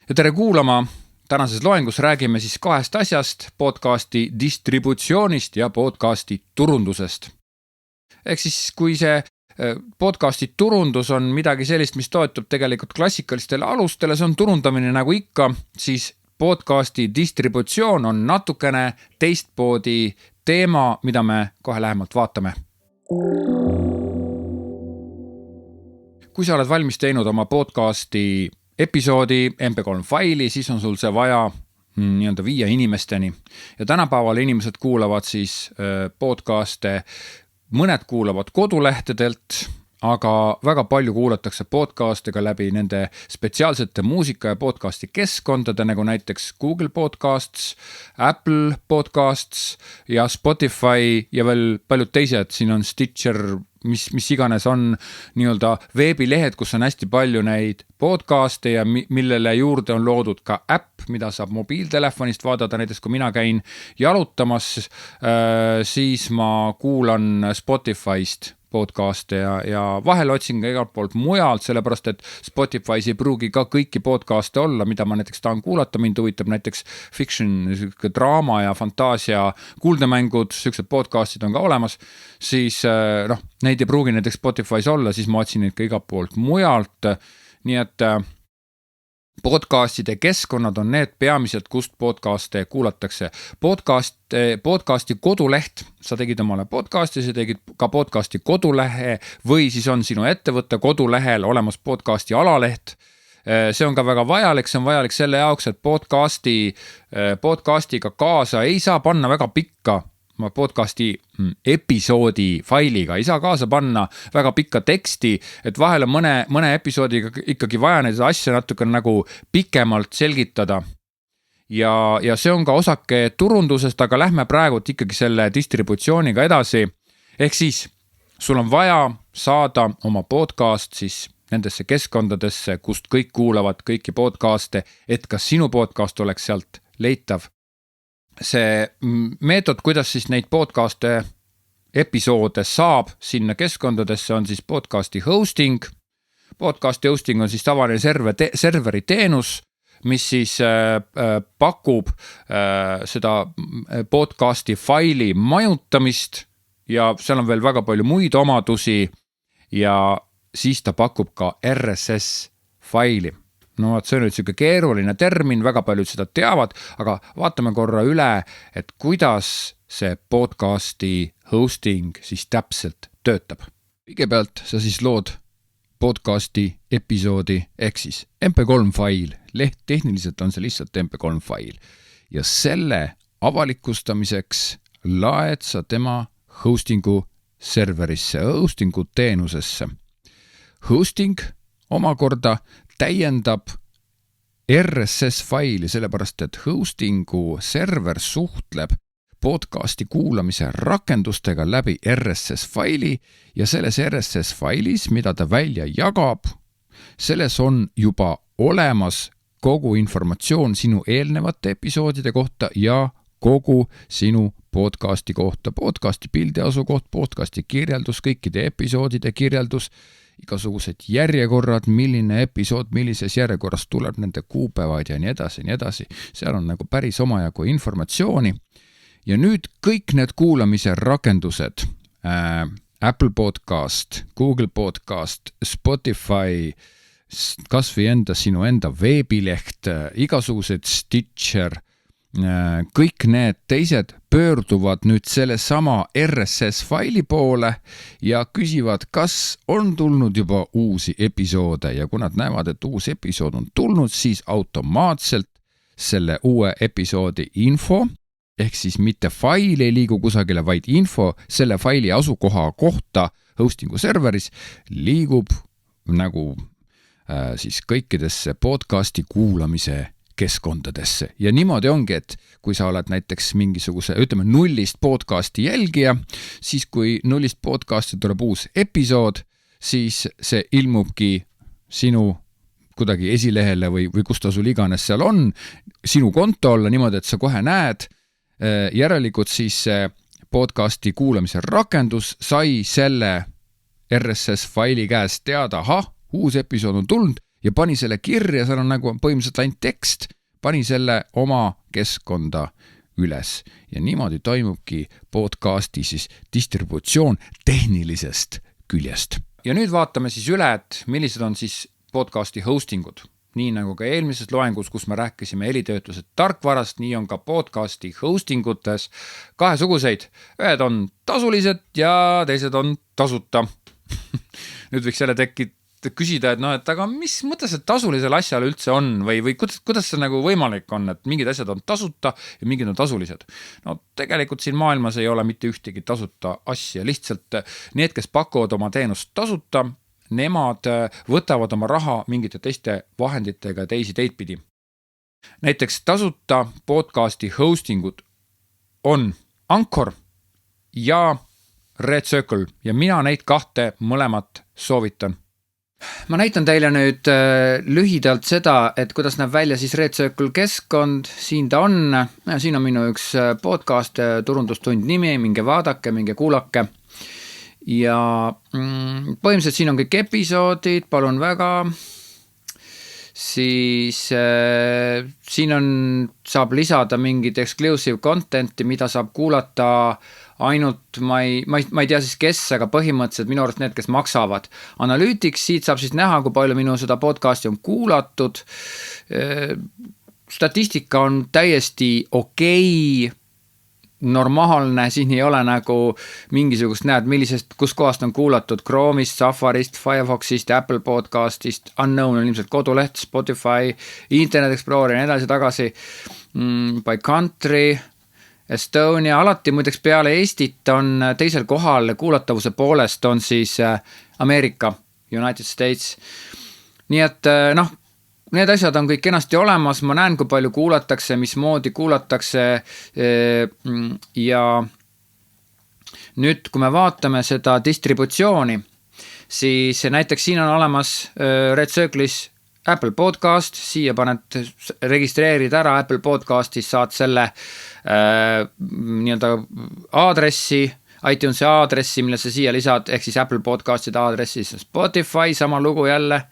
Ja tere kuulama! Tänases loengus räägime siis kahest asjast, podcasti distributsioonist ja podcasti turundusest. Ehk siis, kui see podcasti turundus on midagi sellist, mis toetub tegelikult klassikalistele alustele, see on turundamine nagu ikka, siis podcasti distributsioon on natukene teistpoodi teema, mida me kohe lähemalt vaatame. Kui sa oled valmis teinud oma podcasti episoodi, MP3 faili, siis on sul see vaja viia inimesteni. Ja tänapäeval inimesed kuulavad siis podcaste, mõned kuulavad kodulehtedelt, aga väga palju kuulatakse podcastiga läbi nende spetsiaalsete muusika- ja podcasti keskkondade, nagu näiteks Google Podcasts, Apple Podcasts ja Spotify ja veel paljud teised, siin on Stitcher, mis iganes on nii-öelda veebilehed, kus on hästi palju neid podcaste ja millele juurde on loodud ka äpp, mida saab mobiiltelefonist vaadata, näiteks kui mina käin jalutamas, siis ma kuulan Spotify'st podcaste ja vahel otsin ka igalt poolt mujalt, sellepärast et Spotify's ei pruugi ka kõiki podcaste olla, mida ma näiteks tahan kuulata, mind huvitab näiteks fiction, draama ja fantaasia kuuldemängud, sellised podcastid on ka olemas, siis neid ei pruugi näiteks Spotify's olla, siis ma otsin neid ka igalt poolt mujalt, nii et podcastide keskkonnad on need peamiselt, kust podcaste kuulatakse. Podcasti koduleht, sa tegid omale podcasti, sa tegid ka podcasti kodulehe või siis on sinu ettevõtte kodulehel olemas podcasti alaleht. See on ka väga vajalik, see on vajalik selle jaoks, et podcastiga kaasa ei saa panna väga pikka podcasti episoodi failiga, ei saa kaasa panna väga pikka teksti, et vahel on mõne episoodiga ikkagi vaja neid asja natuke nagu pikemalt selgitada. Ja see on ka osake turundusest, aga lähme praegu ikkagi selle distributsiooniga edasi. Ehk siis, sul on vaja saada oma podcast siis nendesse keskkondadesse, kust kõik kuulavad kõiki podcaste, et kas sinu podcast oleks sealt leitav. See meetod, kuidas siis neid podcaste episoode saab sinna keskkondadesse, on siis podcasti hosting. Podcasti hosting on siis tavaline serveri teenus, mis siis pakub seda podcasti faili majutamist ja seal on veel väga palju muid omadusi ja siis ta pakub ka RSS faili. No, see on nüüd selline keeruline termin, väga paljud seda teavad, aga vaatame korra üle, et kuidas see podcasti hosting siis täpselt töötab. Kõigepealt sa siis lood podcasti episoodi ehk siis MP3 fail, tehniliselt on see lihtsalt MP3 fail ja selle avalikustamiseks laed sa tema hostingu serverisse, hostingu teenusesse. Hosting omakorda täiendab RSS faili, sellepärast et hostingu server suhtleb podcasti kuulamise rakendustega läbi RSS faili ja selles RSS failis, mida ta välja jagab, selles on juba olemas kogu informatsioon sinu eelnevate episoodide kohta ja kogu sinu podcasti kohta, podcasti pildi asukoht, podcasti kirjeldus, kõikide episoodide kirjeldus, igasugused järjekorrad, milline episood, millises järjekorras tuleb nende kuupäevad ja nii edasi. Seal on nagu päris omajagu informatsiooni. Ja nüüd kõik need kuulamise rakendused, Apple Podcast, Google Podcast, Spotify, kas või sinu enda veebileht, igasugused Stitcher, kõik need teised pöörduvad nüüd selle sama RSS faili poole ja küsivad, kas on tulnud juba uusi episoode ja kui nad näevad, et uus episood on tulnud, siis automaatselt selle uue episoodi info, ehk siis mitte fail ei liigu kusagile, vaid info selle faili asukoha kohta hostingu serveris liigub nagu siis kõikidesse podcasti kuulamise keskkondadesse. Ja niimoodi ongi, et kui sa oled näiteks mingisuguse, nullist podcasti jälgija, siis kui nullist podcasti tuleb uus episood, siis see ilmubki sinu kuidagi esilehele või kus ta sul iganes seal on, sinu konto alla niimoodi, et sa kohe näed, järelikult siis podcasti kuulamise rakendus sai selle RSS faili käest teada, uus episood on tulnud ja pani selle kirja, seal on nagu põhimõtteliselt ainult tekst, pani selle oma keskkonda üles ja niimoodi toimubki podcasti siis distributsioon tehnilisest küljest. Ja nüüd vaatame siis üle, et millised on siis podcasti hostingud. Nii nagu ka eelmises loengus, kus me rääkisime helitöötluse tarkvarast, nii on ka podcasti hostingutes kahesuguseid. Ühed on tasulised ja teised on tasuta. Nüüd võiks selle küsida, et aga mis mõttes see tasulisel asjal üldse on või kuidas see nagu võimalik on, et mingid asjad on tasuta ja mingid on tasulised. No tegelikult siin maailmas ei ole mitte ühtegi tasuta asja, lihtsalt need, kes pakuvad oma teenust tasuta, nemad võtavad oma raha mingite teiste vahenditega teisi teidpidi. Näiteks tasuta podcasti hostingud on Anchor ja Red Circle ja mina neid kahte mõlemat soovitan. Ma näitan teile nüüd lühidalt seda, et kuidas näeb välja siis Red Circle keskkond, siin ta on, siin on minu üks podcast turundustund nimi, minge vaadake, minge kuulake ja põhimõtteliselt siin on kõik episoodid, palun väga, siis siin saab lisada mingid exclusive contenti, mida saab kuulata ainult, ma ei tea siis kes, aga põhimõtteliselt minu arust need, kes maksavad. Analytics, siit saab siis näha, kui palju minu seda podcasti on kuulatud. Statistika on täiesti okei, normaalne, siin ei ole nagu mingisugust näed, kus kohast on kuulatud Chrome'ist, Safarist, Firefoxist, Apple podcastist, Unknown on ilmselt koduleht, Spotify, Internet Explorer ja edasi tagasi, by country, Estonia, alati muideks peale Eestit on teisel kohal kuulatavuse poolest on siis Ameerika, United States. Nii et need asjad on kõik kenasti olemas, ma näen, kui palju kuulatakse, mismoodi kuulatakse ja nüüd, kui me vaatame seda distributsiooni, siis näiteks siin on olemas Red Circle'is Apple Podcast, siia paned registreerid ära Apple Podcastis, saad selle nii-öelda aadressi, iTunesi aadressi, mille sa siia lisad, ehk siis Apple Podcastide aadressi, Spotify, sama lugu jälle,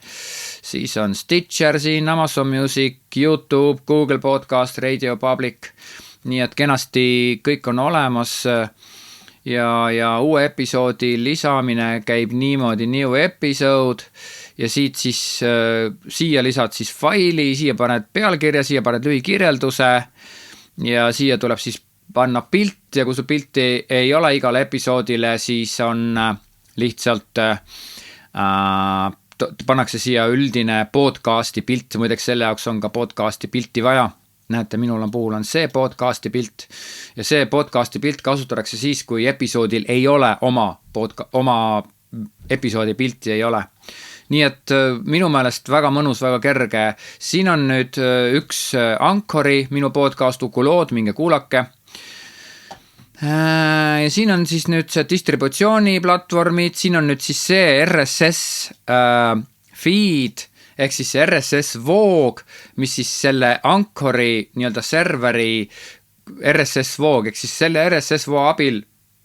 siis on Stitcher siin, Amazon Music, YouTube, Google Podcast, Radio Public, nii et kenasti kõik on olemas ja uue episoodi lisamine käib niimoodi new episode ja siit siis siia lisad siis faili, siia paned pealkirja, siia paned lühikirjelduse ja siia tuleb siis panna pilt ja kui su pilti ei ole igale episoodile, siis on lihtsalt pannakse siia üldine podcasti pilt, muideks selle jaoks on ka podcasti pilti vaja. Näete, minul puhul on see podcasti pilt ja see podcasti pilt kasutatakse siis, kui episoodil ei ole oma episoodi pilti ei ole. Nii et minu meelest väga mõnus, väga kerge. Siin on nüüd üks Anchori, minu podcast Ukulood, minge kuulake. Ja siin on siis nüüd see distributsiooniplatvormid, siin on nüüd siis see RSS feed, ehk siis see RSS voog, mis siis selle Anchori nii-öelda serveri RSS voog, ehk siis selle RSS voo abil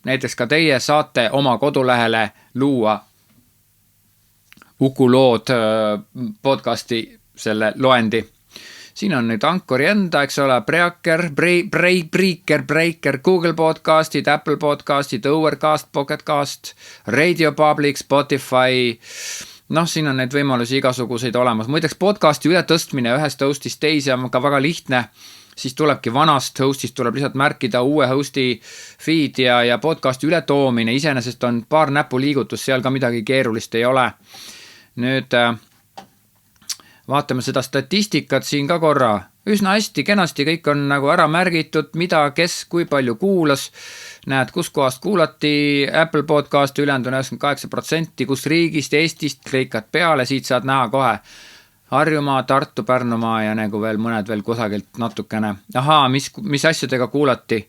näiteks ka teie saate oma kodulehele luua Ukulood podcasti selle loendi. Siin on nüüd Anchori enda, eks ole, Breaker, Google podcastid, Apple podcastid, Overcast, Pocketcast, Radio Public, Spotify. Siin on neid võimalusi igasuguseid olemas. Muideks podcasti ületõstmine ühest hostist teise on ka väga lihtne. Siis tulebki vanast hostist, tuleb lihtsalt märkida uue hosti feed ja podcasti ületoomine. Iseenesest on paar näpuliigutus, seal ka midagi keerulist ei ole. Nüüd vaatame seda statistikat siin ka korra. Üsna hästi, kenasti kõik on nagu ära märgitud, mida, kes, kui palju kuulas. Näed, kus kohast kuulati Apple podcasti ülejäänud on 98%, kus riigist, Eestist klikad peale, siit saad näha kohe Harjumaa, Tartu, Pärnumaa ja nagu veel mõned veel kusagilt natukene. Ahaa, mis asjadega kuulati?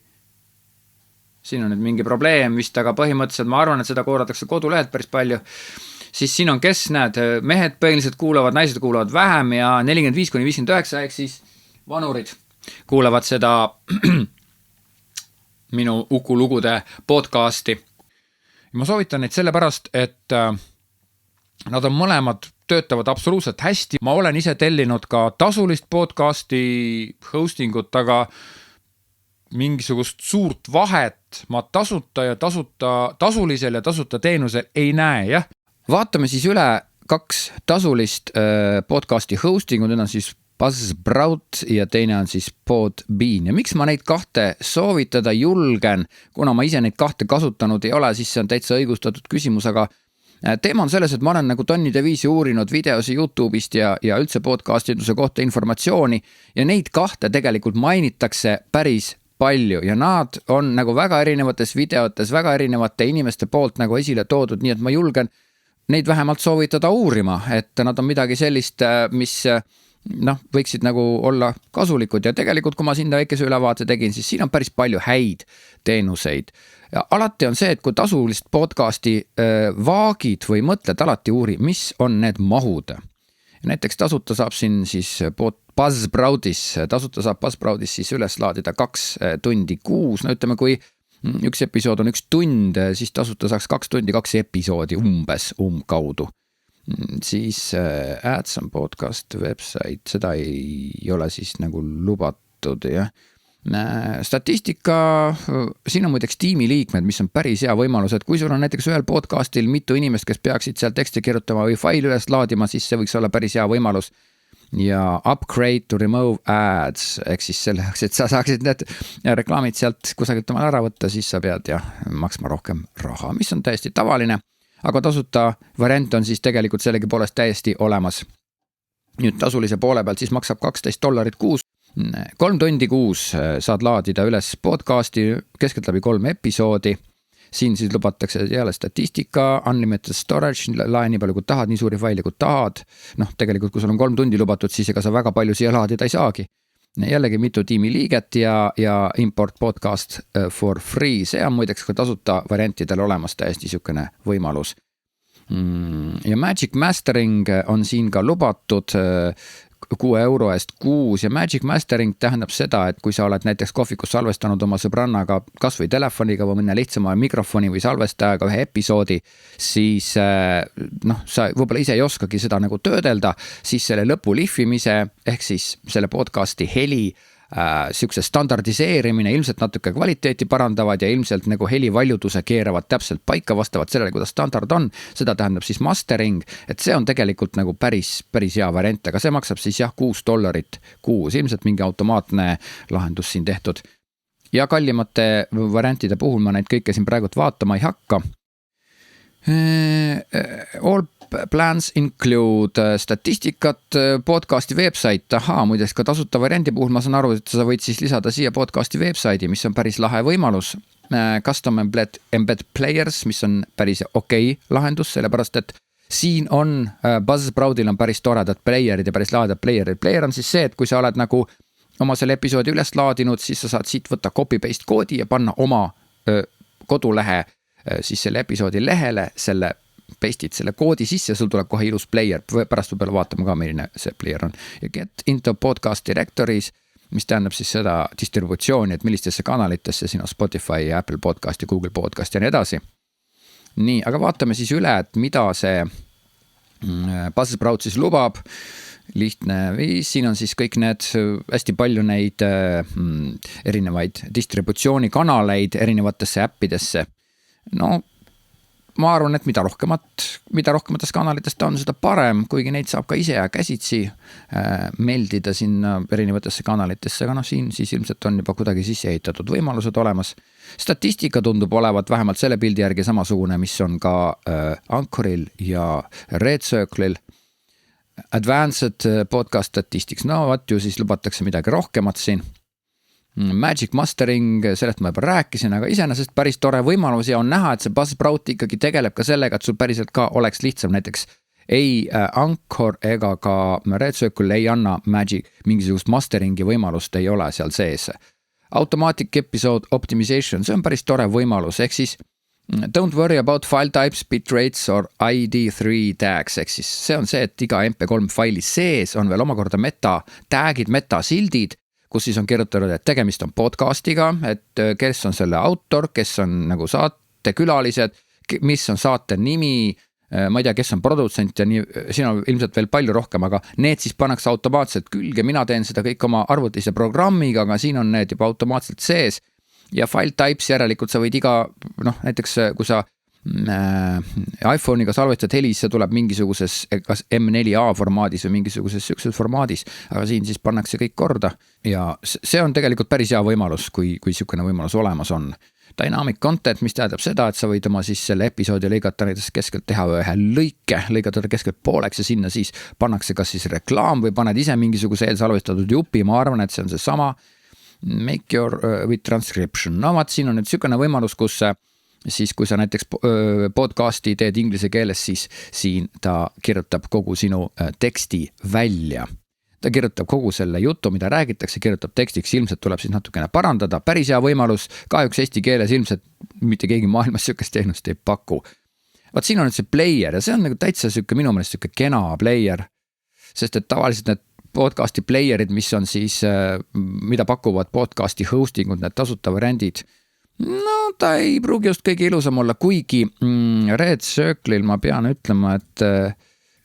Siin on nüüd mingi probleem vist, aga põhimõtteliselt ma arvan, et seda kuulatakse kodulehelt päris palju. Siis siin on kes, näed, mehed põhiliselt kuulavad, naised kuulavad vähem ja 45-59, ehk siis vanurid kuulavad seda minu Ukulugude podcasti. Ma soovitan neid sellepärast, et nad on mõlemad töötavad absoluutselt hästi. Ma olen ise tellinud ka tasulist podcasti hosting ut, aga mingisugust suurt vahet ma tasulisel ja tasuta teenusel ei näe, jah. Vaatame siis üle 2 tasulist podcasti hosting ut, need on siis Buzzsprout ja teine on siis Podbean. Ja miks ma neid 2 soovitada julgen, kuna ma ise neid 2 kasutanud ei ole, siis see on täitsa õigustatud küsimus, aga teema on selles, et ma olen nagu tonnide viisi uurinud videosi YouTube'ist ja üldse podcastiduse kohta informatsiooni ja neid 2 tegelikult mainitakse päris palju ja nad on nagu väga erinevates videotes, väga erinevate inimeste poolt nagu esile toodud, nii et ma julgen neid vähemalt soovitada uurima, et nad on midagi sellist, mis võiksid nagu olla kasulikud ja tegelikult, kui ma sinna väikese ülevaate tegin, siis siin on päris palju häid teenuseid. Ja alati on see, et kui tasulist podcasti vaagid või mõtled, alati uuri, mis on need mahud. Näiteks tasuta saab siin siis Buzzsproutis siis üles laadida 2 tundi kuus. No ütleme, kui üks episood on 1 tund, siis tasuta saaks 2 tundi 2 episoodi umbkaudu. Siis ads on podcast website, seda ei ole siis nagu lubatud, jah. Statistika, siin on muideks tiimiliikmed, mis on päris hea võimalus, et kui sul on näiteks ühel podcastil mitu inimest, kes peaksid seal teksti kirjutama või faili üles laadima, siis see võiks olla päris hea võimalus. Ja upgrade to remove ads, ehk siis selleks, et sa saaksid need reklaamid sealt kusagilt omal ära võtta, siis sa pead maksma rohkem raha, mis on täiesti tavaline. Aga tasuta variant on siis tegelikult sellegi poolest täiesti olemas. Nüüd tasulise poole pealt siis maksab $12 kuus. 3 tundi kuus saad laadida üles podcasti, keskelt läbi 3 episoodi. Siin siis lubatakse jälle statistika, unlimited storage, lae nii palju kui tahad, nii suuri faili kui tahad. Tegelikult kui sul on 3 tundi lubatud, siis ega sa väga palju siia laadida ei saagi. Jällegi mitu tiimi liiget ja import podcast for free. See on muideks ka tasuta variantidel olemas täiesti niisugune võimalus. Ja Magic Mastering on siin ka lubatud €6 eest kuus ja Magic Mastering tähendab seda, et kui sa oled näiteks kohvikus salvestanud oma sõbrannaga kas või telefoniga või mõne lihtsama mikrofoni või salvestajaga ühe episoodi, siis sa võib-olla ise ei oskagi seda nagu töödelda, siis selle lõpu lihvimise ehk siis selle podcasti heli siukse standardiseerimine ilmselt natuke kvaliteeti parandavad ja ilmselt nagu helivaljuduse keeravad täpselt paika vastavalt sellele, kuidas standard on. Seda tähendab siis mastering, et see on tegelikult nagu päris hea variant, aga see maksab siis $6 kuus, ilmselt mingi automaatne lahendus siin tehtud. Ja kallimate variantide puhul ma neid kõike siin praegult vaatama ei hakka. All plans include statistikat, podcasti website, muideks ka tasuta variandi puhul ma saan aru, et sa võid siis lisada siia podcasti website'i, mis on päris lahe võimalus. Custom embed players, mis on päris okei lahendus, sellepärast et siin on Buzzsproutil on päris toredad playerid ja päris lahedad playerid. Player on siis see, et kui sa oled nagu oma selle episoodi üles laadinud, siis sa saad siit võtta copy-paste koodi ja panna oma kodulehe siis selle episoodi lehele, selle pastid selle koodi sisse ja sul tuleb kohe ilus player, pärast võib-olla vaatama ka, milline see player on. Ja get into podcast directories, mis tähendab siis seda distributsiooni, et millistesse kanalitesse siin on Spotify ja Apple podcast ja Google podcast ja nii edasi. Nii, aga vaatame siis üle, et mida see Buzzsprout siis lubab. Lihtne viis, siin on siis kõik need hästi palju neid erinevaid distributsioonikanaleid erinevatesse äppidesse. No, ma arvan, et mida rohkemates kanalitest on, seda parem, kuigi neid saab ka ise ja käsitsi meeldida sinna erinevatesse kanalitesse, aga siin siis ilmselt on juba kuidagi sisse ehitatud võimalused olemas. Statistika tundub olevat vähemalt selle pildi järgi samasugune, mis on ka Anchoril ja Red Circle'il. Advanced podcast statistics, ju siis lubatakse midagi rohkemat siin. Magic Mastering, sellest ma juba rääkisin, aga iseenesest päris tore võimalus ja on näha, et see Buzzsprout ikkagi tegeleb ka sellega, et sul päriselt ka oleks lihtsam. Näiteks ei Anchor ega ka Red Circle ei anna Magic, mingisugust masteringi võimalust ei ole seal sees. Automatic episode optimization, see on päris tore võimalus, ehk siis don't worry about file types, bitrates or ID3 tags, ehk siis see on see, et iga MP3 faili sees on veel omakorda meta-tagid, meta-sildid, kus siis on kirjutatud, et tegemist on podcastiga, et kes on selle autor, kes on nagu saate külalised, mis on saate nimi, ma ei tea, kes on produtsent ja nii, siin on ilmselt veel palju rohkem, aga need siis pannakse automaatselt külge, mina teen seda kõik oma arvutise programmiga, aga siin on need juba automaatselt sees ja file types järelikult sa võid näiteks kui sa iPhone'iga salvestad helis, see tuleb mingisuguses kas M4A formaadis või mingisuguses sükses formaadis, aga siin siis pannakse kõik korda ja see on tegelikult päris hea võimalus, kui sükene võimalus olemas on. Dynamic content, mis tähendab seda, et sa võid oma siis selle episoodi lõigata näiteks keskelt teha ühe lõigata keskelt pooleks ja sinna siis pannakse kas siis reklaam või paned ise mingisuguse eelsalvestatud jupi, ma arvan, et see on see sama make your with transcription. No vaat siin on nüüd sükene võimalus, kus siis kui sa näiteks podcasti teed inglise keeles, siis siin ta kirjutab kogu sinu teksti välja. Ta kirjutab kogu selle jutu, mida räägitakse, kirjutab tekstiks, ilmselt tuleb siis natukene parandada. Päris hea võimalus, kahjuks eesti keeles ilmselt mitte keegi maailmas sükest teenust ei paku. Vaat siin on nüüd see player ja see on nagu täitsa minu meelest süke kena player, sest et tavaliselt need podcasti playerid, mis on siis, mida pakuvad podcasti hostingud, need tasuta variandid, no ta ei pruugi just kõige ilusam olla, kuigi Red Circle'il ma pean ütlema, et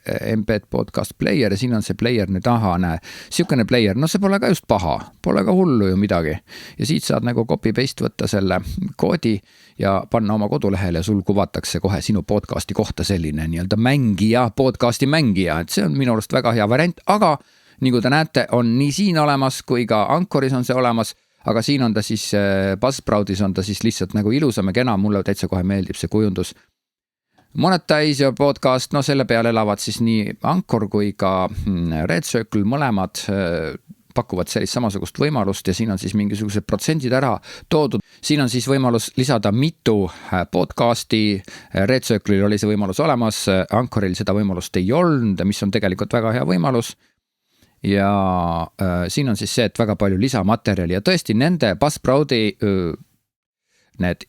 Embed podcast player ja siin on see player nüüd, näe, sükene player, no see pole ka just paha, pole ka hullu ju midagi ja siit saad nagu copy-paste võtta selle koodi ja panna oma kodulehele ja sul kuvatakse kohe sinu podcasti kohta selline nii-öelda mängija, podcasti mängija, et see on minu arust väga hea variant, aga nagu te näete, on nii siin olemas kui ka Anchoris on see olemas, aga siin on ta siis, Buzzsproudis on ta siis lihtsalt nagu ilusam ja kena, mulle täitsa kohe meeldib see kujundus. Monetize ja podcast, no selle peale elavad siis nii Anchor kui ka Red Circle, mõlemad pakuvad sellist samasugust võimalust ja siin on siis mingisugused protsendid ära toodud. Siin on siis võimalus lisada mitu podcasti, Red Circle'il oli see võimalus olemas, Anchoril seda võimalust ei olnud, mis on tegelikult väga hea võimalus. Ja siin on siis see, et väga palju lisamaterjali ja tõesti nende Buzzsproudi need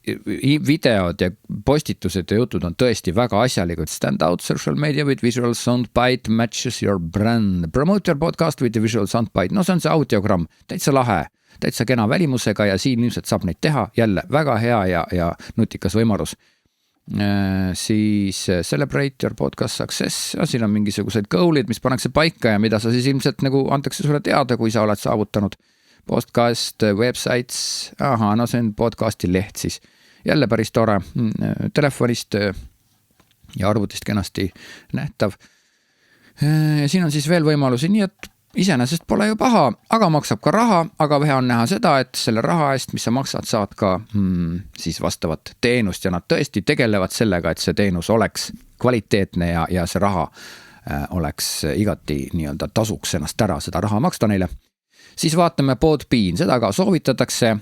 videod ja postitused ja jutud on tõesti väga asjalikud. Stand out social media with visual soundbite matches your brand. Promote your podcast with the visual soundbite. No see on see audiogramm. Täitsa lahe, täitsa kena välimusega ja siin ilmselt saab neid teha. Jälle väga hea ja nutikas võimalus. Siis celebrate your podcast success. Ja siin on mingisugused goal'id, mis pannakse paika ja mida sa siis ilmselt nagu antakse sulle teada, kui sa oled saavutanud. Podcast, websites, no see on podcasti leht siis. Jälle päris tore, telefonist ja arvutist kenasti nähtav. Siin on siis veel võimalusi, nii et iseenesest pole ju paha, aga maksab ka raha, aga vähe on näha seda, et selle raha eest, mis sa maksad, saad ka siis vastavat teenust ja nad tõesti tegelevad sellega, et see teenus oleks kvaliteetne ja see raha oleks igati nii-öelda tasuks ennast ära, seda raha maksta neile. Siis vaatame Podbean, seda ka soovitatakse,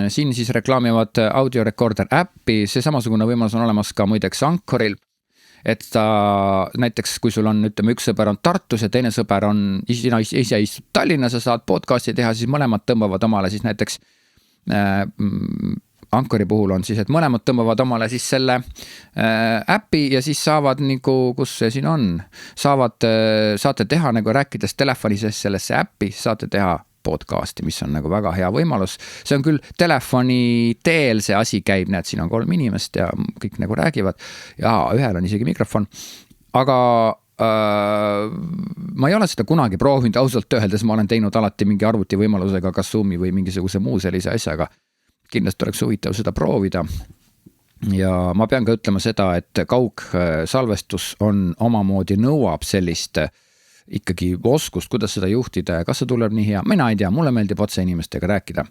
siin siis reklaamivad audio recorder äppi, see samasugune võimalus on olemas ka muideks Anchoril, et ta näiteks kui sul on, ütleme, üks sõber on Tartus ja teine sõber on, sina ise istud Tallinnas ja saad podcasti teha, siis mõlemad tõmbavad omale siis näiteks Anchori puhul on siis, et mõlemad tõmbavad omale siis selle äppi ja siis saavad nagu, kus see siin on, saate teha nagu rääkides telefoni sees sellesse äppi, saate teha podcasti, mis on nagu väga hea võimalus. See on küll telefoni teel see asi käib, näed, siin on 3 inimest ja kõik nagu räägivad ja ühel on isegi mikrofon, aga ma ei ole seda kunagi proovinud ausalt öeldes, ma olen teinud alati mingi arvuti võimalusega, kas Zoomi või mingisuguse muu sellise asjaga. Kindlasti oleks huvitav seda proovida ja ma pean ka ütlema seda, et kaugsalvestus on omamoodi nõuab sellist ikkagi oskust, kuidas seda juhtida ja kas see tuleb nii hea, mina ei tea, mulle meeldib otse inimestega rääkida.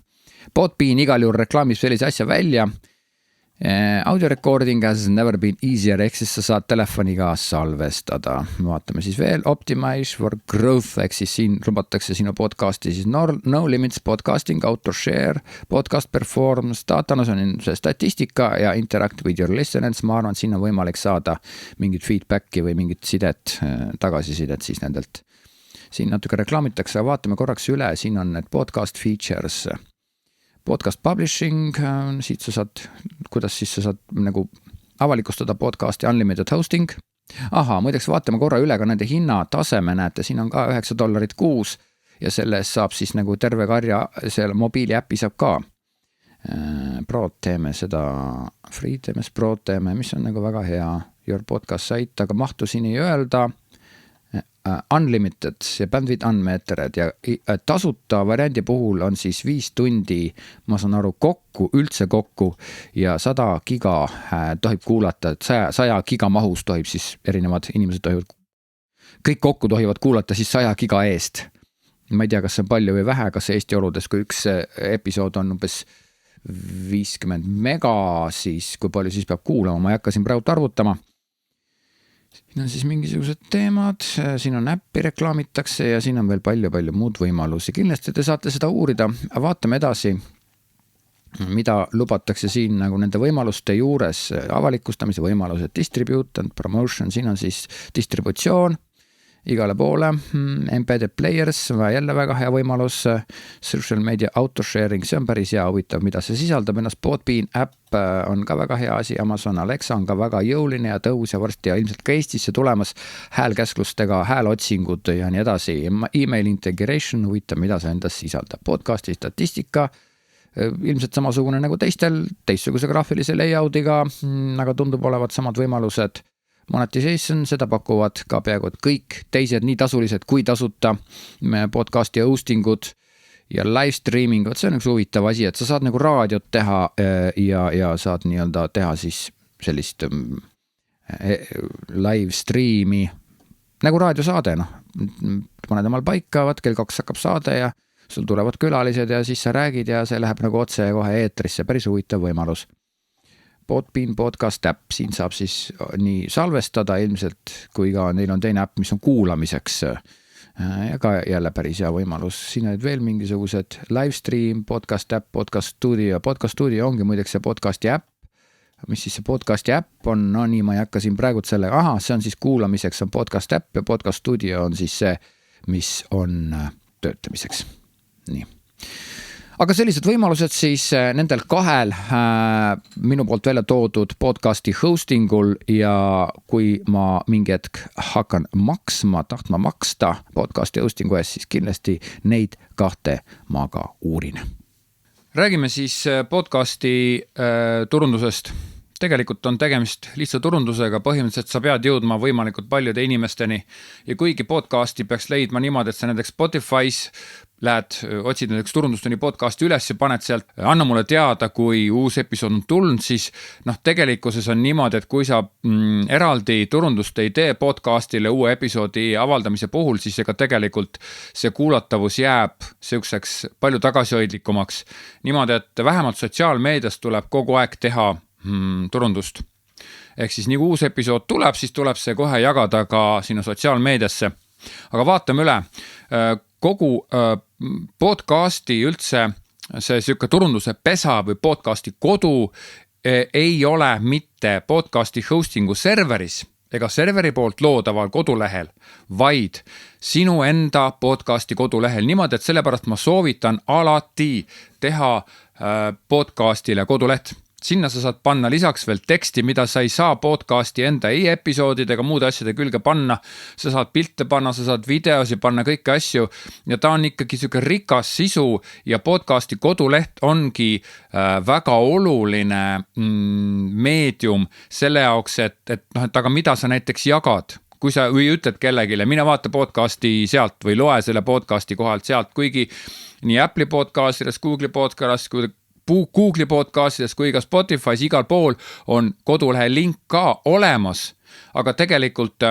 Podbean igal juhul reklaamib sellise asja välja. Audio recording has never been easier, ehk siis sa saad telefoniga salvestada. Vaatame siis veel Optimize for Growth, ehk siis siin lubatakse sinu podcasti siis no limits podcasting, auto share, podcast performance, datanos on see statistika ja interact with your listeners. Ma arvan, et siin on võimalik saada mingit feedbacki või mingit sidet, tagasisidet siis nendelt. Siin natuke reklaamitakse, vaatame korraks üle, siin on need podcast features. Podcast publishing, siit sa saad, kuidas siis sa saad nagu avalikustada podcasti unlimited hosting. Muideks vaatame korra üle ka nende hinnataseme, näete, siin on ka $9 kuus ja selles saab siis nagu terve karja, selle mobiiliäpi saab ka. Pro teeme seda, free teeme, pro teeme, mis on nagu väga hea your podcast site, aga mahtu siin ei öelda. Unlimited ja bandwidth unmetered ja tasuta variandi puhul on siis 5 tundi, ma saan aru, üldse kokku ja 100 giga tohib kuulata, et 100 giga mahus tohib siis erinevad inimesed tohivad, kõik kokku tohivad kuulata siis 100 giga eest. Ma ei tea, kas see on palju või vähe, kas Eesti oludes, kui üks episood on umbes 50 mega, siis kui palju siis peab kuulama, ma ei hakka siin praegu arvutama. Siin on siis mingisugused teemad, siin on äppi reklaamitakse ja siin on veel palju muud võimalusi. Kindlasti te saate seda uurida, vaatame edasi, mida lubatakse siin nagu nende võimaluste juures, avalikustamise võimalused, distribute and promotion, siin on siis distributsioon igale poole, embedded players, jälle väga hea võimalus, social media autosharing, see on päris hea huvitav, mida see sisaldab ennast, Podbean äpp on ka väga hea asi, Amazon Alexa on ka väga jõuline ja tõus ja varsti ja ilmselt ka Eestisse tulemas häälkäsklustega, häälotsingud ja nii edasi, email integration, huvitav, mida see endas sisaldab, podcasti statistika, ilmselt samasugune nagu teistsuguse graafilise layoudiga, aga tundub olevat samad võimalused. Monetization, seda pakuvad ka peaaegu kõik teised nii tasulised kui tasuta podcasti hostingud ja live streaming, see on üks huvitav asi, et sa saad nagu raadiot teha ja saad nii-öelda teha siis sellist live streami nagu raadiosaade, paned omal paika, kell 2 hakkab saade ja sul tulevad külalised ja siis sa räägid ja see läheb nagu otse kohe eetrisse, päris huvitav võimalus. Podbean podcast äpp, siin saab siis nii salvestada ilmselt, kui ka neil on teine äpp, mis on kuulamiseks ja ka jälle päris hea võimalus. Siin on veel mingisugused live stream, podcast äpp, podcast studio ongi muideks see podcasti äpp, mis siis see podcasti äpp on, no nii ma ei hakka siin praegu selle, see on siis kuulamiseks on podcast äpp ja podcast studio on siis see, mis on töötamiseks. Nii. Aga sellised võimalused siis nendel 2 minu poolt välja toodud podcasti hostingul ja kui ma mingi hetk hakkan tahtma maksta podcasti hostingu eest, siis kindlasti neid 2 ma ka uurin. Räägime siis podcasti turundusest. Tegelikult on tegemist lihtsa turundusega, põhimõtteliselt sa pead jõudma võimalikult paljude inimesteni ja kuigi podcasti peaks leidma niimoodi, et sa näiteks Spotify's lähed, otsid näiteks turundustuni podcasti üles ja paned sealt, anna mulle teada, kui uus episood on tulnud, siis tegelikkuses on niimoodi, et kui sa eraldi turundust ei tee podcastile uue episoodi avaldamise puhul, siis ega tegelikult see kuulatavus jääb selliseks palju tagasihoidlikumaks. Niimoodi, et vähemalt sotsiaalmeedias tuleb kogu aeg teha turundust. Ehk siis nii uus episood tuleb, siis tuleb see kohe jagada ka sinna sotsiaalmeediasse. Aga vaatame üle. Kogu podcasti üldse see selline turunduse pesa või podcasti kodu ei ole mitte podcasti hostingu serveris ega serveri poolt loodaval kodulehel, vaid sinu enda podcasti kodulehel. Niimoodi, et sellepärast ma soovitan alati teha podcastile koduleht. Sinna sa saad panna lisaks veel teksti, mida sa ei saa podcasti enda episoodidega muude asjade külge panna. Sa saad pilte panna, sa saad videosi panna, kõiki asju ja ta on ikkagi selline rikas sisu ja podcasti koduleht ongi väga oluline meedium selle jaoks, et aga mida sa näiteks jagad. Kui sa või ütled kellegile, mine vaata podcasti sealt või loe selle podcasti kohalt sealt, kuigi nii Apple'i podcastides, Google'i podcastides kui ka Spotify's igal pool on kodulehe link ka olemas, aga tegelikult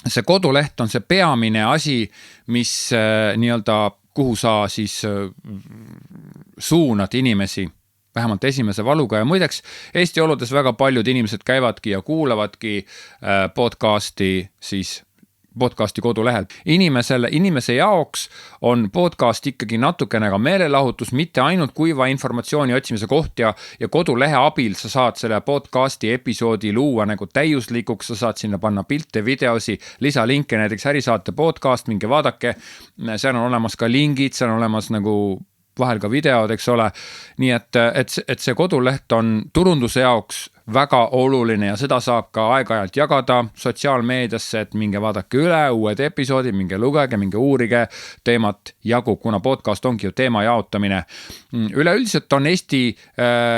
see koduleht on see peamine asi, mis nii-öelda, kuhu sa siis suunad inimesi, vähemalt esimese valuga ja muideks Eesti oludes väga paljud inimesed käivadki ja kuulavadki podcasti kodulehel. Inimese jaoks on podcast ikkagi natukene ka meelelahutus, mitte ainult kuiva informatsiooni otsimise koht ja kodulehe abil sa saad selle podcasti episoodi luua nagu täiuslikuks, sa saad sinna panna pilte, videosi, lisalinke, näiteks ärisaate podcast, minge vaadake, seal on olemas ka lingid, seal on olemas nagu vahel ka videod, eks ole. Nii et see koduleht on turunduse jaoks väga oluline ja seda saab ka aeg-ajalt jagada sotsiaalmeediasse, et minge vaadake üle uued episoodid, minge lugege, minge uurige, teemat jagub, kuna podcast ongi ju teema jaotamine. Üleüldiselt on Eesti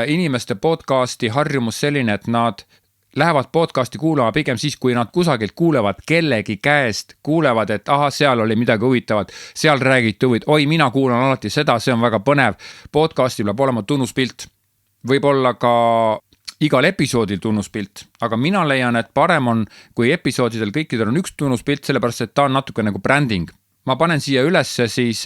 inimeste podcasti harjumus selline, et nad lähevad podcasti kuulama pigem siis, kui nad kusagilt kuulevad kellegi käest, kuulevad, et ahah, seal oli midagi huvitavat, seal räägiti oi, mina kuulan alati seda, see on väga põnev. Podcasti peab olema tunnuspilt. Võib-olla ka igal episoodil tunnuspilt, aga mina leian, et parem on, kui episoodidel kõikidel on üks tunnuspilt, sellepärast, et ta on natuke nagu branding. Ma panen siia ülesse siis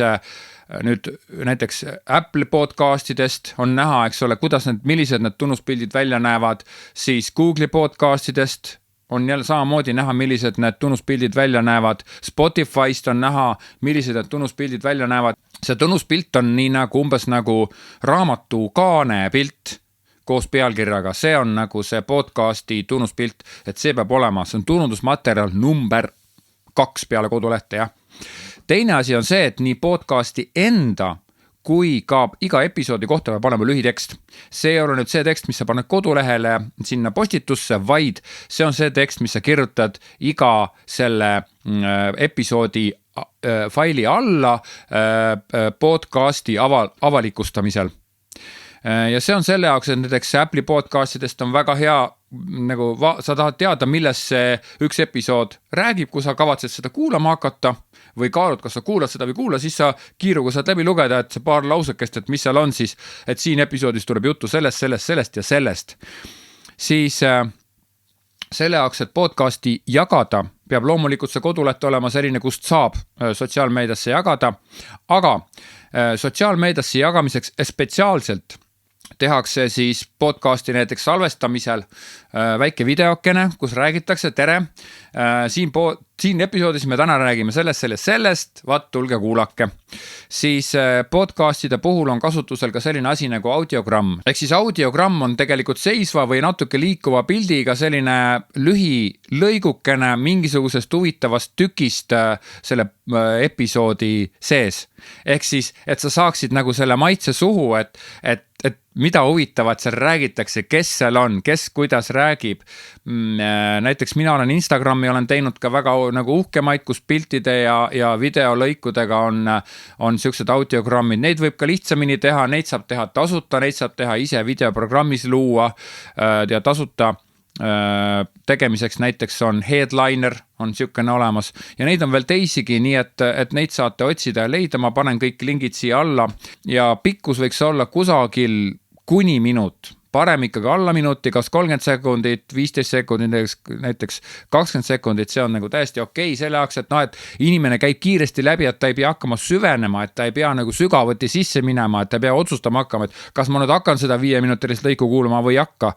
nüüd näiteks Apple podcastidest on näha, eks ole, millised need tunnuspildid välja näevad, siis Google'i podcastidest on jälle samamoodi näha, millised need tunnuspildid välja näevad, Spotify'st on näha, millised need tunnuspildid välja näevad. See tunnuspilt on nii nagu umbes nagu raamatu kaane pilt koos pealkirjaga, see on nagu see podcasti tunnuspilt, et see peab olema, see on turundusmaterjal number 2 peale kodulehte, jah. Teine asi on see, et nii podcasti enda kui ka iga episoodi kohta peab panema lühitekst. See ei ole nüüd see tekst, mis sa paned kodulehele sinna postitusse, vaid see on see tekst, mis sa kirjutad iga selle episoodi faili alla podcasti avalikustamisel. Ja see on selle jaoks, et näiteks Apple'i podcastidest on väga hea, nagu sa tahad teada, millest see üks episood räägib, kui sa kavatsed seda kuulama hakata või kaalud, kas sa kuulad seda või kuula, siis sa kiiruga saad läbi lugeda, et see paar lausekest, et mis seal on siis, et siin episoodis tuleb juttu sellest ja sellest. Siis selle jaoks, et podcasti jagada, peab loomulikult see koduleht olema selline, kust saab sotsiaalmeediasse jagada, aga sotsiaalmeediasse jagamiseks spetsiaalselt tehakse siis podcasti näiteks salvestamisel väike videokene, kus räägitakse, tere, siin episoodis me täna räägime sellest, vaat tulge kuulake. Siis podcastide puhul on kasutusel ka selline asi nagu audiogramm. Ehk siis audiogramm on tegelikult seisva või natuke liikuva pildiga selline lühilõigukene mingisugusest huvitavast tükist selle episoodi sees. Ehk siis, et sa saaksid nagu selle maitse suhu, et mida huvitavat seal räägitakse, kes seal on, kes kuidas räägib. Näiteks mina olen Instagrami olen teinud ka väga nagu uhkemaid, kus piltide ja videolõikudega on sellised audiogrammid. Neid võib ka lihtsamini teha, neid saab teha tasuta, neid saab teha ise videoprogrammis luua ja tasuta tegemiseks näiteks on Headliner, on niisugune olemas ja neid on veel teisigi, nii et neid saate otsida ja leida, ma panen kõik lingid siia alla ja pikkus võiks olla kusagil kuni minut, parem ikkagi alla minuti, kas 30 sekundit, 15 sekundit, näiteks 20 sekundit, see on nagu täiesti okei, selle jaoks, et inimene käib kiiresti läbi, et ta ei pea hakkama süvenema, et ta ei pea nagu sügavuti sisse minema, et ta ei pea otsustama hakkama, et kas ma nüüd hakkan seda 5-minutilist lõiku kuulama või hakka.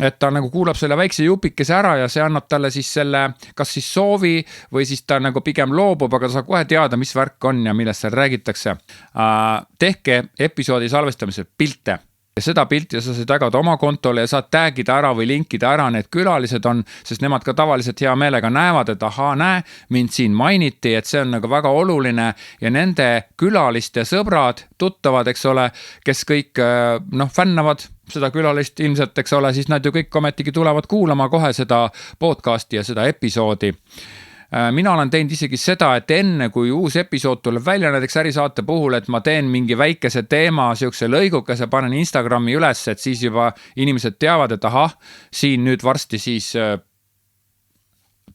Et ta nagu kuulab selle väikse jupikese ära ja see annab talle siis selle, kas siis soovi või siis ta nagu pigem loobub, aga ta saab kohe teada, mis värk on ja millest seal räägitakse. Tehke episoodi salvestamisel pilte. Ja seda pilti sa saad jagada oma kontole ja saad tagida ära või linkida ära need külalised on, sest nemad ka tavaliselt hea meelega näevad, et näe, mind siin mainiti, et see on nagu väga oluline ja nende külaliste sõbrad, tuttavad, eks ole, kes kõik fännavad seda külalist ilmselt, eks ole, siis nad ju kõik ometigi tulevad kuulama kohe seda podcasti ja seda episoodi. Mina olen teinud isegi seda, et enne kui uus episood tuleb välja näiteks ärisaate puhul, et ma teen mingi väikese teema, siukse lõigukese, panen Instagrami üles, et siis juba inimesed teavad, et siin nüüd varsti siis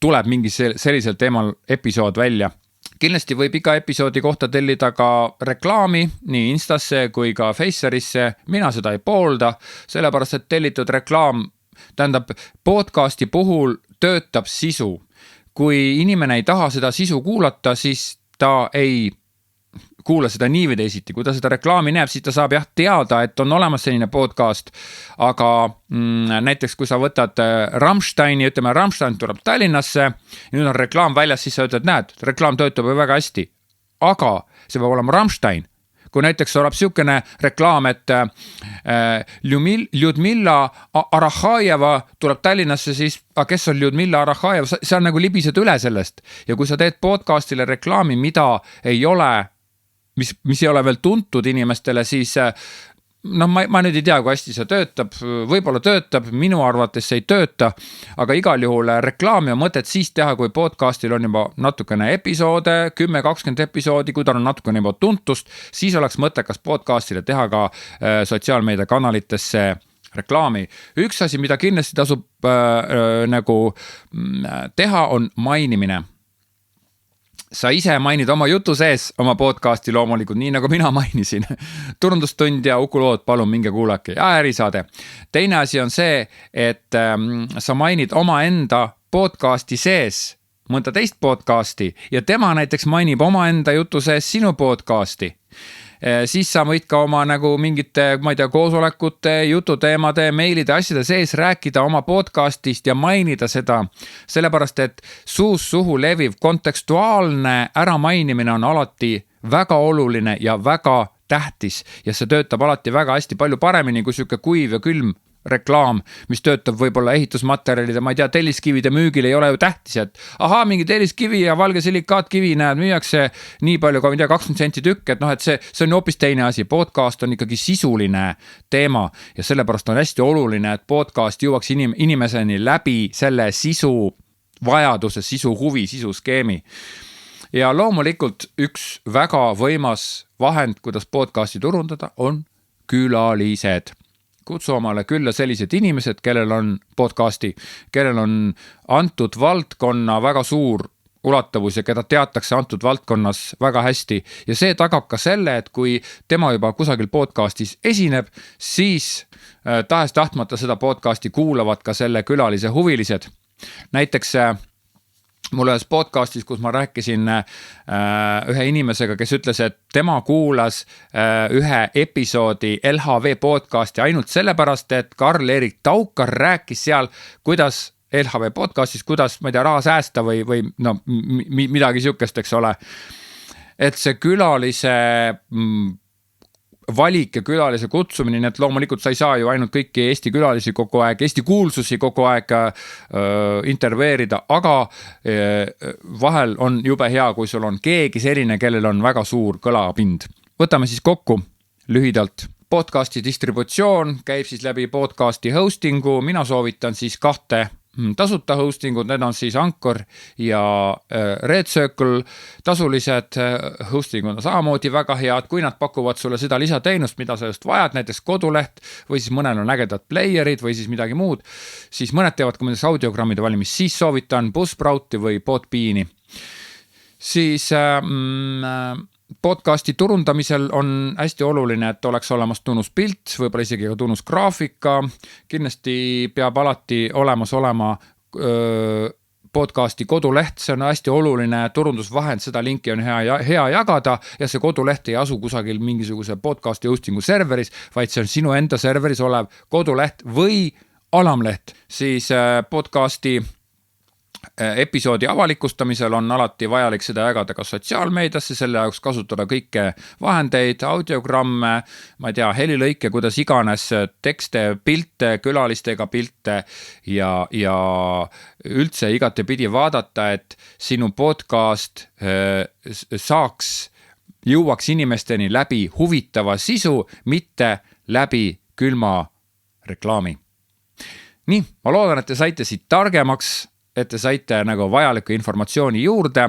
tuleb mingi sellisel teemal episood välja. Kindlasti võib iga episoodi kohta tellida ka reklaami nii Instasse kui ka Facerisse. Mina seda ei poolda, sellepärast et tellitud reklaam, tähendab podcasti puhul töötab sisu. Kui inimene ei taha seda sisu kuulata, siis ta ei kuula seda nii või teisiti. Kui ta seda reklaami näeb, siis ta saab teada, et on olemas selline podcast. Aga näiteks kui sa võtad Rammsteini, ütleme Rammstein tuleb Tallinnasse ja nüüd on reklaam väljas, siis sa ütled, näed, reklaam töötab ju väga hästi. Aga see peab olema Rammstein. Kui näiteks tuleb siukene reklaam, et Ljudmilla Arahajeva tuleb Tallinnasse, siis kes on Ljudmilla Arahajeva, see on nagu libised üle sellest. Ja kui sa teed podcastile reklaami, mida ei ole, mis ei ole veel tuntud inimestele, siis ma nüüd ei tea, kui hästi see töötab, võib-olla töötab, minu arvates see ei tööta, aga igal juhul reklaami on mõtet siis teha, kui podcastil on juba natukene episoode, 10-20 episoodi, kui ta on natukene juba tuntust, siis oleks mõttekas podcastile teha ka sotsiaalmeedia kanalitesse reklaami. Üks asi, mida kindlasti tasub teha, on mainimine. Sa ise mainid oma jutu sees oma podcasti loomulikult, nii nagu mina mainisin. Turundustund ja Uku lood, palun minge kuulake ja ärisaade. Teine asi on see, et sa mainid oma enda podcasti sees mõnda teist podcasti ja tema näiteks mainib oma enda jutu sees sinu podcasti. Siis sa võid ka oma mingite, ma ei tea, koosolekute, jututeemade, meilide, asjade sees rääkida oma podcastist ja mainida seda, sellepärast et suust suhu leviv kontekstuaalne äramainimine on alati väga oluline ja väga tähtis ja see töötab alati väga hästi palju paremini kui siuke kuiv ja külm reklaam, mis töötab võib-olla ehitusmaterjalide, ma ei tea, telliskivide müügil ei ole ju tähtis, et mingi telliskivi ja valge silikaatkivi, müüakse nii palju, ka 20 senti tükk, et et see on hoopis teine asi. Podcast on ikkagi sisuline teema ja sellepärast on hästi oluline, et podcast jõuaks inimeseni läbi selle sisu vajaduse, sisu huvi, sisu skeemi. Ja loomulikult üks väga võimas vahend, kuidas podcasti turundada, on külalised. Kutsu omale külla sellised inimesed, kellel on podcasti, kellel on antud valdkonna väga suur ulatavus ja keda teatakse antud valdkonnas väga hästi. Ja see tagab ka selle, et kui tema juba kusagil podcastis esineb, siis tahes tahtmata seda podcasti kuulavad ka selle külalise huvilised. Näiteks mul ühes podcastis, kus ma rääkisin ühe inimesega, kes ütles, et tema kuulas ühe episoodi LHV podcasti ainult sellepärast, et Karl-Erik Taukar rääkis seal, kuidas LHV podcastis, kuidas, ma ei tea, raha säästa või midagi siukest, eks ole. Et see külalise valik ja külalise kutsumine, nii et loomulikult sa ei saa ju ainult kõiki Eesti külalisi kogu aeg, Eesti kuulsusi kogu aeg intervjueerida, aga vahel on jube hea, kui sul on keegi selline, kellel on väga suur kõlapind. Võtame siis kokku lühidalt. Podcasti distributsioon käib siis läbi podcasti hostingu, mina soovitan siis 2 tasuta hostingud, need on siis Anchor ja Red Circle. Tasulised hostingud on samamoodi väga head, kui nad pakuvad sulle seda lisateenust, mida sa just vajad, näiteks koduleht või siis mõnel on ägedad playerid või siis midagi muud, siis mõned teevad ka mõnes audiogrammide valimist, siis soovitan Buzzsprouti või Podbeani. Siis podcasti turundamisel on hästi oluline, et oleks olemas tunnus pilt, võib-olla isegi ka tunnus graafika. Kindlasti peab alati olemas olema podcasti koduleht, see on hästi oluline turundusvahend, seda linki on hea jagada ja see koduleht ei asu kusagil mingisuguse podcasti hostingu serveris, vaid see on sinu enda serveris olev koduleht või alamleht. Siis podcasti episoodi avalikustamisel on alati vajalik seda jagada ka sotsiaalmeediasse, selle jaoks kasutada kõike vahendeid, audiogramme, ma ei tea, helilõike, kuidas iganes, tekste, pilte, külalistega pilte ja üldse igatepidi vaadata, et sinu podcast jõuaks inimesteni läbi huvitava sisu, mitte läbi külma reklaami. Nii, ma loodan, et te saite siit targemaks, et te saite vajalikku informatsiooni juurde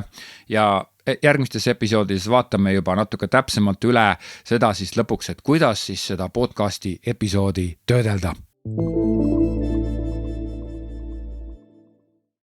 ja järgmistes episoodides vaatame juba natuke täpsemalt üle seda siis lõpuks, et kuidas siis seda podcasti episoodi töödelda.